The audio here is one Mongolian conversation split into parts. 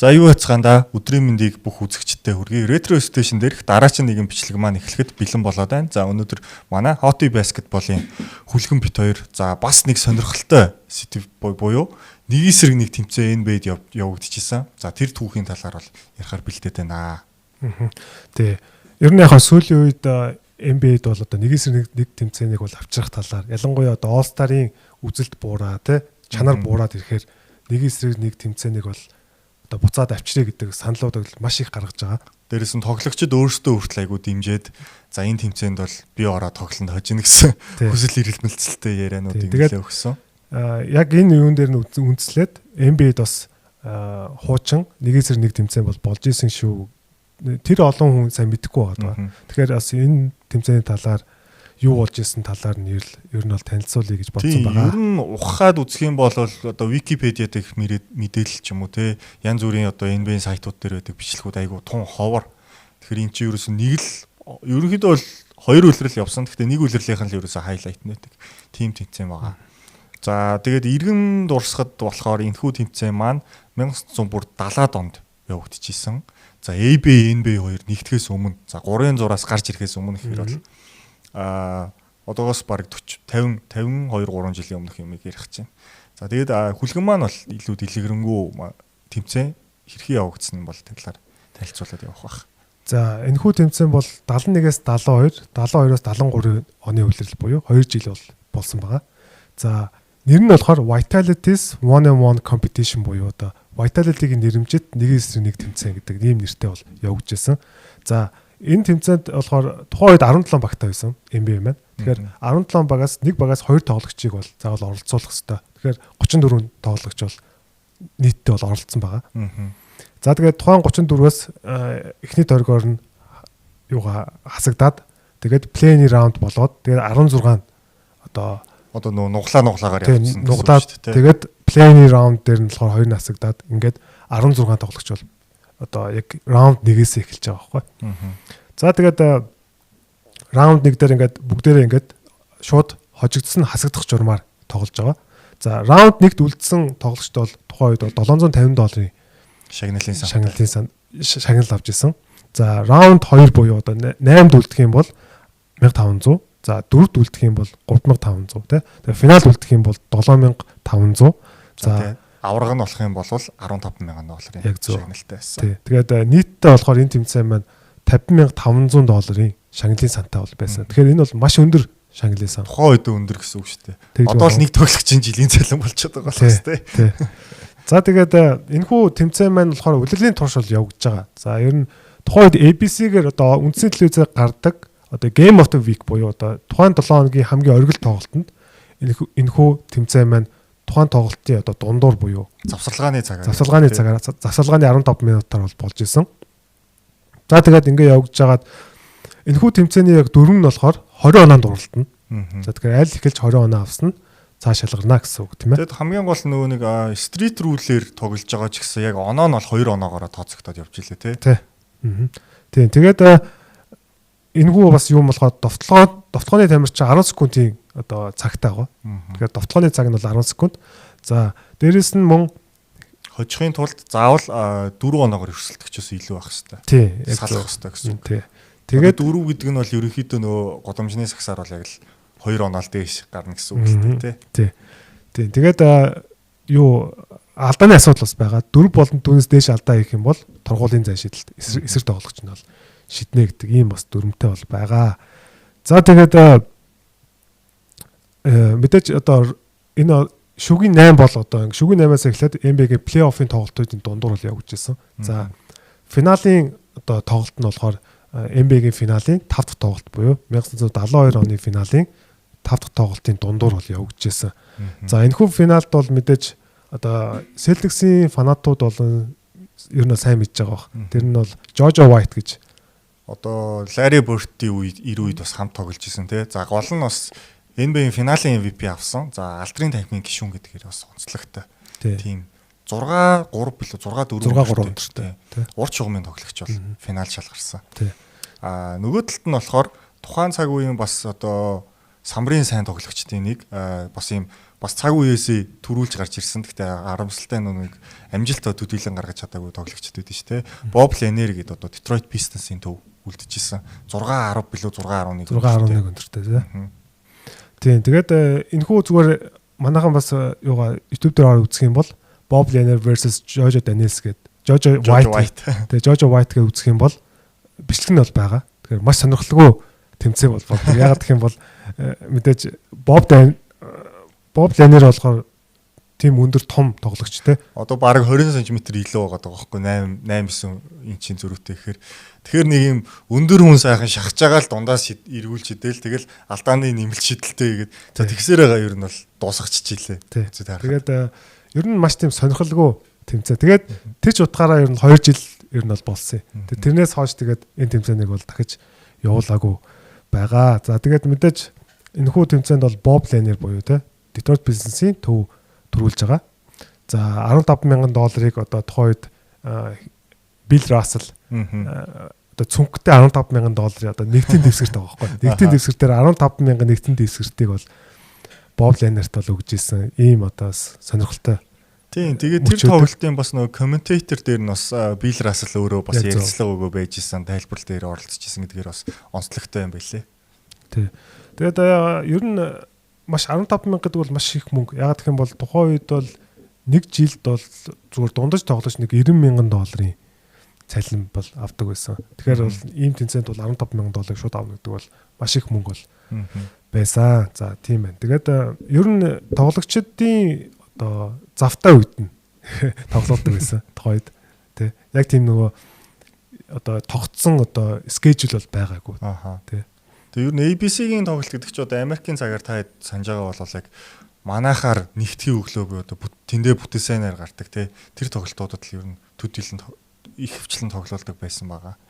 За юу яцгаанда өдрийн мэндийг бүх үзэгчдэд хүргэе. Retro Station дээрх дараагийн нэгэн бичлэг маань эхлэхэд бэлэн болоод байна. За өнөөдөр манай Hot Basketball-ийн хүлгэн бит хоёр за бас нэг сонирхолтой сэтв буюу нэг эсрэг нэг тэмцээн NBA-д явагдчихсан. За тэр түүхийн талаар бол ярихаар бэлдээд байна. Тий. Ер нь яг сүүлийн үед NBA-д бол одоо нэг эсрэг нэг тэмцээнийг бол авчрах талаар ялангуяа одоо All-Star-ийн үзэлт буураа тий чанар буураад ирэхээр нэг эсрэг нэг тэмцээнийг бол буцаад авчрээ гэдэг саналууд маш их гаргаж байгаа. Дээрээс нь тоглогчид өөрсдөө хүртэл айгуу дэмжиж за энэ тэмцээнд бол би ороод тоглонд хожино гэсэн хүсэл эрэлмэлцэлтэй яриануудыг нэлээ өгсөн. Яг энэ юун дээр нь үндэслээд NBA-д бас хуучин нэгээс нэг тэмцээн болж исэн шүү. Тэр олон хүн сайн мэдэхгүй байгаа. Тэгэхээр бас энэ тэмцээний талаар юу болж исэн талаар нь ер нь бол танилцуулъя гэж бодсон байгаа. Ер нь ухаад үзэх юм бол одоо Википедиа дэх мэдээлэл ч юм уу те янз бүрийн одоо NBA сайтууд дээр байдаг бичлэгүүд айгу тун ховор. Тэгэхээр эн чинь ерөөсөн нэг л ерөнхийдөө бол хоёр үлрэл явсан. Гэхдээ нэг үлрэлийн л ерөөсөн хайлайт нээдэг. Тим тэмцээн байгаа. За тэгээд иргэн дурсахад болохоор энэхүү тэмцээн маань 1970-аад онд явагдчихсан. За ABA NBA хоёр нэгтгэхээс өмнө за 3-ын зураас гарч ирэхээс өмнө гэхээр бол одоогоос бараг 50 3 жилийн өмнөх юм ярих чинь. За тэгээд хүлгэн маань бол илүү дэлгэрэнгүй тэмцээн хэрхэн явагдсан нь бол талаар танилцуулаад явах байх. За энэхүү тэмцээн бол 71-ээс 72, 72-оос 73 оны үлрэл буюу 2 жил болсон байгаа. За нэр нь болохоор Vitality's One-on-One Competition буюу одоо Vitality-гийн нэрмжит нэг эсрэг нэг тэмцээн гэдэг ийм нэртэй бол явагдажсэн. За энэ тэмцээнд болохоор тухайн үед 17 багтай байсан NBA маань. Тэгэхээр 17 багаас нэг багаас 2 тоглогчийг бол заавал оролцуулах хэрэгтэй. Тэгэхээр 34 тоглогч бол нийтдээ бол оролцсон байгаа. За тэгээд тухайн 34-өөс эхний дөргоор нь юугаа хасагдаад тэгээд play-in round болоод тэгээд 16 одоо нуглаагаар явуулсан нуглаад тэгээд play-in round дээр нь болохоор 2 нь хасагдаад ингээд 16 тоглогч бол одоо яг раунд 1-ээс эхэлж байгаа байхгүй. За тэгээд раунд 1 дээр ингээд бүгдээрээ ингээд шууд хожигдсон хасагдах журмаар тоглож байгаа. За раунд 1-д үлдсэн тоглогчд бол тухайн үед $750 шагнал авч исэн. За раунд 2 буюу одоо 8-д үлдэх юм бол 1500. За 4-д үлдэх юм бол 3500 тий. Тэгээд финал үлдэх юм бол 7500. За авраг нь болох юм бол $15,000 шагналтай байсан. Тэгээд нийтдээ болохоор энэ тэмцээн маань $50,500 шагналын сантай бол байсан. Тэгэхээр энэ бол маш өндөр шагналын сан. Тухайн үед өндөр гэсэн үг шүү дээ. Одоо л нэг тоглогчийн жилийн цалин болчиход байгаа л хэвчээ тий. За тэгээд энэхүү тэмцээн маань болохоор үлрэлийн турш бол явагдаж байгаа. За ер нь тухайн үед ABC-гээр одоо үндсэн телевизээр гардаг одоо Game of the Week буюу одоо тухайн 7 хоногийн хамгийн оргил тоглолтод энэхүү тэмцээн маань тухайн тоглолтын одоо дундуур буюу завсарлагын цагаар 15 минутаар бол болж исэн. За тэгээд ингээ явагдаж байгаад энэхүү тэмцээний яг дөрөв нь болохоор 20 оноонд дурлалтна. За тэгэхээр аль эхэлж 20 оноо авсан нь цааш шалгарна гэсэн үг тийм ээ. Тэгэд хамгийн гол нөгөө нэг стрит рүүлээр тоглож байгаа ч гэсэн яг оноо нь бол 2 оноогоор тооцогдоод явж илээ тий. Тийм. Тэгээд энэхүү бас юм болохоор довтлооны тамир чи 10 секундын одоо цагтай байгаа. Тэгэхээр довтлооны цаг нь бол 10 секунд. За дээрэс нь мөн хожихын тулд заавал 4 оноогоор өрсөлдөхчөөс илүү байх хэрэгтэй. Тий. Салах хэрэгтэй гэсэн. Тий. Тэгээд 4 гэдэг нь бол ерөнхийдөө нөгөө годамжны сагсаар бол яг л 2 оноол дээш гарна гэсэн үг л тий. Тий. Тэгээд алдааны асуудал бас байгаа. 4 болон түүнээс дээш алдаа хийх юм бол тургуулийн зай шийдэлт эсрэг тоглогч нь бол шиднэ гэдэг ийм бас дүрмтэй бол байгаа. За тэгээд мэдээж одоо энэ шүгийн 8 бол одоо шүгийн 8-аас эхлээд NBA-гийн плей-оффын тоглолтуудын дундуур бол явж ирсэн. За финалийн одоо тоглолт нь болохоор NBA-гийн финалийн 5 дахь тоглолт буюу 1972 оны финалийн 5 дахь тоглолтын дундуур бол явж ирсэн. За энэхүү финалд бол мэдээж одоо Celtics-ийн фанатууд бол ер нь сайн мэдж байгаа бах. Тэр нь бол Jojo White гэж одоо Larry Bird-ийн үед бас хамт тоглож исэн тий. За гол нь бас NBA-ийн финалийн MVP авсан. За алдрын танхимын гишүүн гэдгээр бас онцлогтой. Тийм 6-3 билүү 6-4 өдөртэй. Урт шугамын тоглогч бол финал шалгарсан. Нөгөө талд нь болохоор тухайн цаг үеийн бас одоо самрын сайн тоглогчдын нэг бас ийм бас цаг үеэсээ төрүүлж гарч ирсэн. Гэхдээ харамсалтай нэг амжилттай төдийлөн гаргаж чадаагүй тоглогчд байдэн шүү дээ. Bob Lanier гэдэг одоо Detroit Pistons-ийн төв үлдчихсэн. 6.10 билүү 6.11 өнөртэй тийм. Тэгээд энэхүү зүгээр манайхан бас юугаа YouTube дээр ороод үзэх юм бол Bob Lanier versus Jojo Daniels гэдэг Jojo White. Тэгээд Jojo White гэж үзэх юм бол бичлэг нь бол байгаа. Тэгэхээр маш сонирхолтой тэмцээн бол болдог. Ягаад гэх юм бол мэдээж Bob Lanier болохоор тийм өндөр том тоглогч те. Одоо бараг 20 см илүү байгаа байхгүй 8 инчийн зөрүүтэй тэгэхээр нэг юм өндөр хүн сайхан шахаж байгаа л дундаас эргүүлж идэл тэгэл алдааны нэмэлт шидэлтэй игээд за тэгсээрээ ер нь бол дуусгачихжээ. Тэгээд ер нь маш тийм сонирхолтой тэмцээн. Тэгээд тэр ч утгаараа ер нь 2 жил ер нь бол болсон юм. Тэрнээс хойш тэгээд энэ тэмцээнийг бол дахиж явуулаагүй байгаа. За тэгээд мэдээж энэхүү тэмцээнд бол Bob Lanier буюу те Detroit Pistons-ийн төв төрүүлж байгаа. За $15,000 одоо тухайн үед Bill Russell одоо цүнхтэй $15,000 одоо нэгдлийн дэвсгэрт байгаа байхгүй. Нэгдлийн дэвсгэр дээр 15,000 нэгдлийн дэвсгэртийг бол Bob Lanier-т бол өгж исэн ийм одоо сонирхолтой. Тийм. Тэгээд тэр тоглолтын бас нөгөө комментатор дээр нь бас Bill Russell өөрөө бас ярилцлага өгөө байж исэн, тайлбар дээр оролцож исэн гэдгээр бас онцлогтой юм байлээ. Тий. Тэгээд ер нь маш 15,000 гэдэг бол маш их мөнгө. Ягаад гэх юм бол тухайн үед бол нэг жилд бол зүгээр дундаж тоглож нэг $90,000 цалин бол авдаг байсан. Тэгэхээр бол ийм тэнцээнд бол $15,000 шууд авна гэдэг бол маш их мөнгө бол байсан. За тийм байна. Тэгээд ер нь тоглогчдын одоо завтай үед нь тоглодог байсан тухайн үед тий. Яг тийм нөгөө одоо тогтсон одоо скежюл бол байгаагүй. Тий. Тэгээ ер нь ABC-гийн тоглолт гэдэг чинь одоо Америкийн цагаар та санаж байгаа бол яг манайхаар нэгтгэхийн өглөөгүй одоо тэндээ бүтээсээр гардаг тий. Тэр тоглолтуудад л ер нь төдийлөн их хвчлэн тоглолдог байсан байгаа.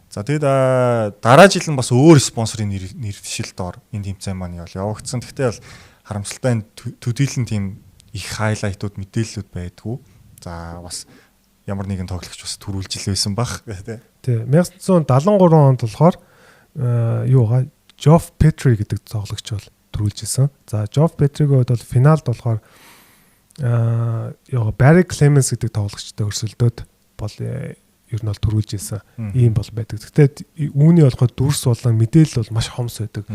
За тэгээд дараа жил нь бас өөр спонсорын нэршил доор энэ тэмцээн маань явагдсан. Гэхдээ бол харамсалтай төдийлөн тийм их хайлайтууд мэдээллүүд байдгүй. За бас ямар нэгэн тоглогч бас төрүүлж ил байсан баг тий. 1973 онд болохоор юугаа Geoff Petrie гэдэг тоглогч бол төрүүлж исэн. За Geoff Petrie-гийн хувьд бол финалд болохоор Barry Clemens гэдэг тоглогчтой өрсөлдөөд бол ер нь бол төрүүлж исэн. Ийм бол байдаг. Гэхдээ үүний болохоор дүрс болон мэдээлэл бол маш хомс байдаг.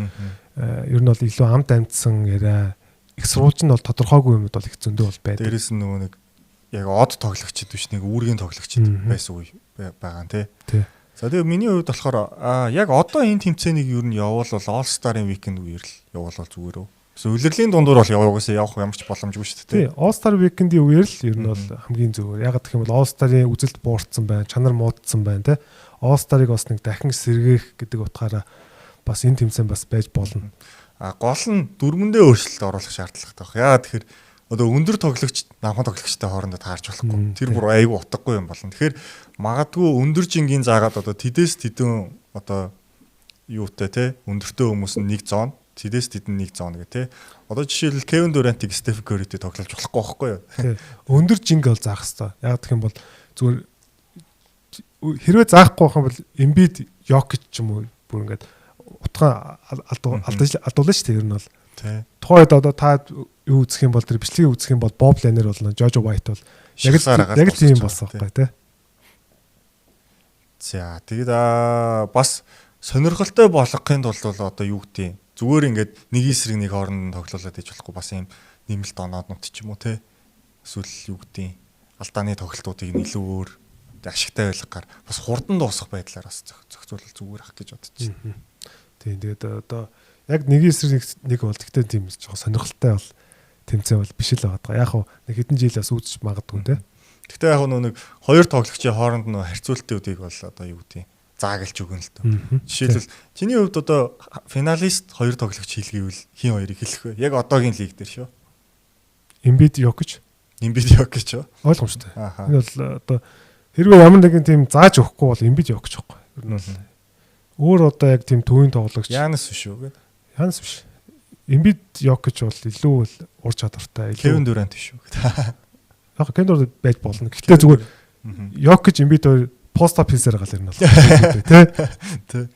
Ер нь бол илүү амт амтсан яриа их сурвалж нь бол тодорхойгүй юмуд бол их зөндөө бол байдаг. Дээрээс нь нөгөө нэг яг од тоглогчд биш нэг үүргийн тоглогчд байсан үе байгаа нэ. Тий. За тэгээ миний хувьд болохоор яг одоо энэ тэмцээнийг ер нь явуулвал All Star-ын weekend үеэр л явуулвал зүгээр үү? Улирлын дундуур бол явах ямар ч боломжгүй шүү дээ. Тий, All Star weekend-ийн үеэр л ер нь бол хамгийн зүгээр. Яг гэх юм бол All Star-ын үзэлт буурсан байна, чанар муудсан байна те. All Star-ыг бас нэг дахин сэргээх гэдэг утгаараа бас энэ тэмцээн бас байж болно. Гол нь дөрмөндөө өөрчлөлт оруулах шаардлагатай байна. Яагаад тэгэхээр одоо өндөр тоглогч намхан тоглогчтой хоорондоо таарч болохгүй. Тэр бүр айгүй утгагүй юм болно. Тэгэхээр магадгүй өндөр жингийн заагаад одоо тэдээс тэдэн одоо юутай те өндөртэй хүмүүс нь нэг зоон, тэдээс тэдэн нэг зоон гэх те. Одоо жишээлбэл Kevin Durant-ийг Stephen Curry-тэй тоглож болохгүй байхгүй юу? Өндөр жинг бол заах хэрэгтэй. Яг гэх юм бол зүгээр хэрвээ заахгүй байх юм бол Embiid, Jokic ч юм уу бүр ингээд утга алдуулна шүү дээ ер нь бол. Тухайд одоо та юу үзэх юм бол тэр бичлэгийг үзэх юм бол Bob Lanier болно, Jojo White бол яг тийм болсон байхгүй тий. За тэгээд бас сонирхолтой болгохын тулд бол одоо юу гэдэг зүгээр ингээд нэг эсрэг нэг хооронд тоглоулаад иж болохгүй бас юм нэмэлт онооднууд ч юм уу тий. Эсвэл юу гэдэг алдааны тоглолтуудыг илүү өөр ашигтай байлгаар бас хурдан дуусах байдлаар бас зохицуулах зүгээр ах гэж бодож байна. Тийм тэгээд одоо яг нэг эсрэг нэг бол гэхдээ тийм жоохон сонирхолтой бол тэмцээн бол биш л байгаа. Яг хөө нэг хэдэн жил бас үзэж магадгүй те. Гэхдээ яг нэг хоёр тоглогчийн хооронд нөө харьцуултуудыг бол одоо юу гэдэг заагалж өгөн л тоо. Жишээлбэл чиний хувьд одоо финалист хоёр тоглогч хийлгээвэл хин хоёрыг хэлэх вэ? Яг одоогийн лиг дээр шүү. Embiid Jokic. Шүү. Ойлгомжтой. Энэ бол одоо хэрвээ ямар нэгэн тийм зааж өгөхгүй бол Embiid Jokic байхгүй. Ер нь бол өөр одоо яг тийм төвийн тоглогч. Янас биш үү гэдэг. Янас биш. Embiid Jokic бол илүү л ур чадвартай. Kevin Durant биш үү гэдэг. Яг Kevin Durant байж болно. Гэхдээ зүгээр Jokic Embiid хоёр пост-ап хийсээр гал ирнэ бол. Тэ.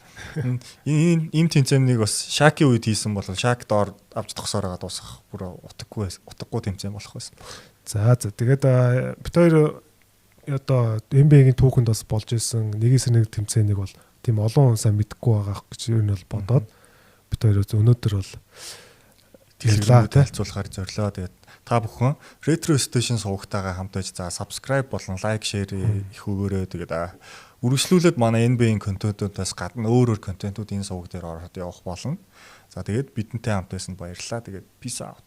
Энэ ийм тэмцээнийг бас Шаки үед хийсэн бол Шак доор авч тохсоороо дуусгах бүр утгагүй тэмцээн болох байсан. За тэгээд бид хоёр одоо NBA-гийн түүхэнд бас болж исэн нэгээс нэг тэмцээнийг бол тийм олон хүн сайн мэдэхгүй байгаа гэж юу нь бол бодоод бид хоёр өнөөдөр бол дэлгэрэнгүй танилцуулахаар зорилоо. Тэгээд та бүхэн Retro Station суугтайгаа хамт байж за subscribe болон like share их өгөөрэй. Тэгээд үргэлжлүүлээд манай NBA-ийн контентуудаас гадна өөр контентууд энэ суваг дээр ороод явах болно. За тэгээд бидэнтэй хамт байсан баярлалаа. Тэгээд peace out.